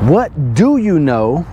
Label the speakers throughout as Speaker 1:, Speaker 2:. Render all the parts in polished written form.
Speaker 1: What do you know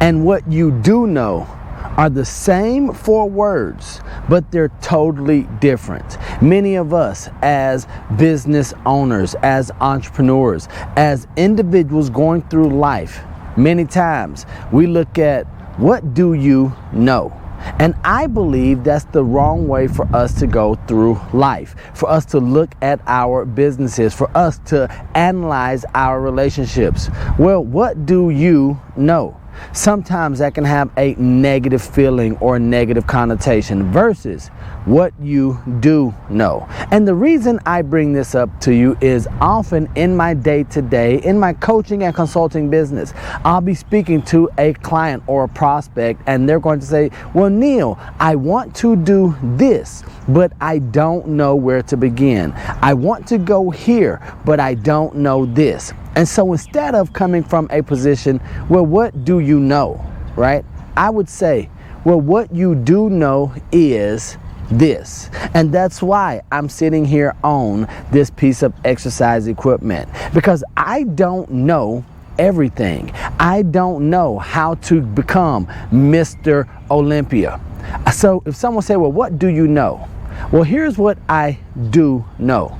Speaker 1: and what you do know are the same four words, but they're totally different. Many of us as business owners, as entrepreneurs, as individuals going through life, many times we look at what do you know? And I believe that's the wrong way for us to go through life, for us to look at our businesses, for us to analyze our relationships. Well, what do you know? Sometimes that can have a negative feeling or a negative connotation versus what you do know. And the reason I bring this up to you is often in my day-to-day, in my coaching and consulting business, I'll be speaking to a client or a prospect and they're going to say, well, Neil, I want to do this, but I don't know where to begin. I want to go here, but I don't know this. And so instead of coming from a position, well, what do you know, right? I would say, well, what you do know is this. And that's why I'm sitting here on this piece of exercise equipment, because I don't know everything. I don't know how to become Mr. Olympia. So if someone say, well, what do you know? Well, here's what I do know.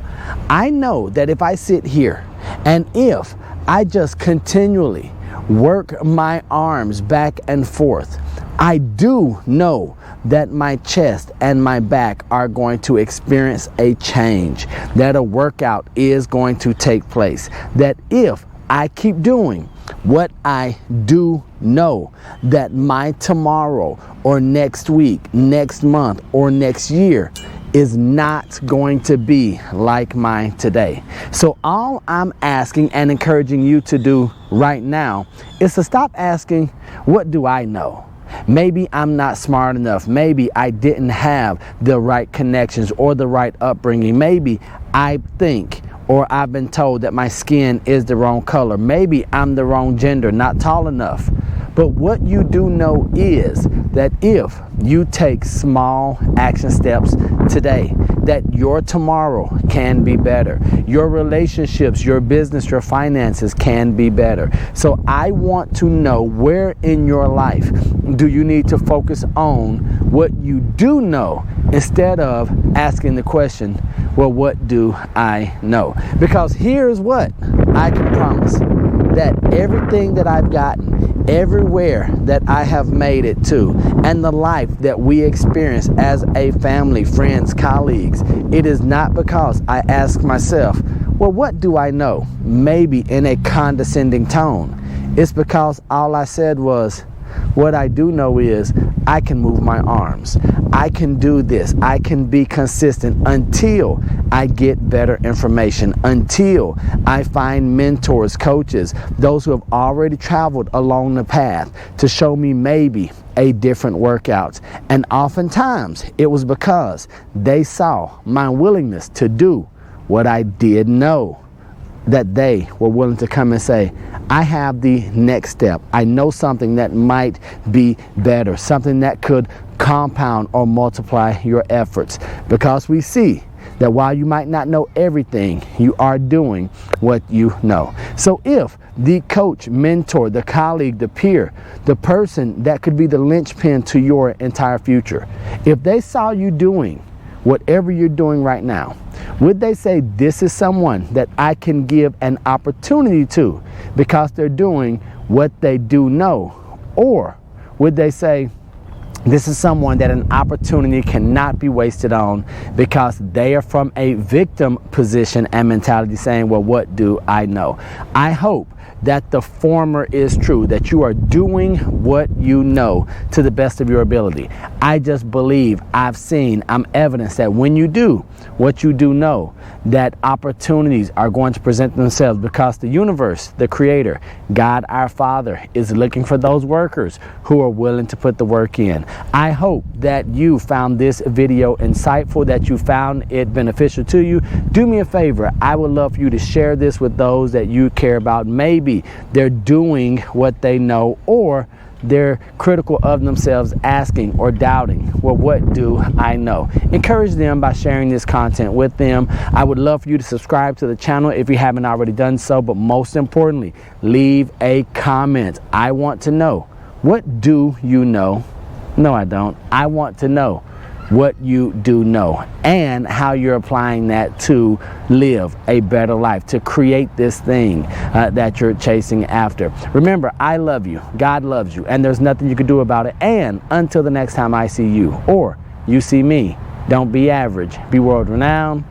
Speaker 1: I know that if I sit here and if I just continually work my arms back and forth, I do know that my chest and my back are going to experience a change, that a workout is going to take place, that if I keep doing what I do know, that my tomorrow or next week, next month, or next year is not going to be like mine today. So all I'm asking and encouraging you to do right now is to stop asking, what do I know? Maybe I'm not smart enough. Maybe I didn't have the right connections or the right upbringing. Maybe I think or I've been told that my skin is the wrong color. Maybe I'm the wrong gender, not tall enough. But what you do know is that if you take small action steps today, that your tomorrow can be better. Your relationships, your business, your finances can be better. So I want to know, where in your life do you need to focus on what you do know instead of asking the question, well, what do I know? Because here's what I can promise, that everything that I've gotten, everywhere that I have made it to, and the life that we experience as a family, friends, colleagues, it is not because I ask myself, well, what do I know? Maybe in a condescending tone. It's because all I said was, what I do know is I can move my arms. I can do this. I can be consistent until I get better information, until I find mentors, coaches, those who have already traveled along the path to show me maybe a different workout. And oftentimes it was because they saw my willingness to do what I did know, that they were willing to come and say, I have the next step. I know something that might be better, something that could compound or multiply your efforts. Because we see that while you might not know everything, you are doing what you know. So if the coach, mentor, the colleague, the peer, the person that could be the linchpin to your entire future, if they saw you doing whatever you're doing right now, would they say, this is someone that I can give an opportunity to because they're doing what they do know? Or would they say, this is someone that an opportunity cannot be wasted on because they are from a victim position and mentality, saying, well, what do I know? I hope that the former is true, that you are doing what you know to the best of your ability. I just believe, I'm evidence that when you do what you do know, that opportunities are going to present themselves, because the universe, the creator, God our Father, is looking for those workers who are willing to put the work in. I hope that you found this video insightful, that you found it beneficial to you. Do me a favor, I would love for you to share this with those that you care about. Maybe they're doing what they know, or they're critical of themselves, asking or doubting, well, what do I know? Encourage them by sharing this content with them. I would love for you to subscribe to the channel if you haven't already done so, but most importantly, leave a comment. I want to know, what do you know? No, I don't. I want to know what you do know and how you're applying that to live a better life, to create this thing that you're chasing after. Remember, I love you, God loves you, and there's nothing you can do about it. And until the next time I see you or you see me, don't be average, be world renowned.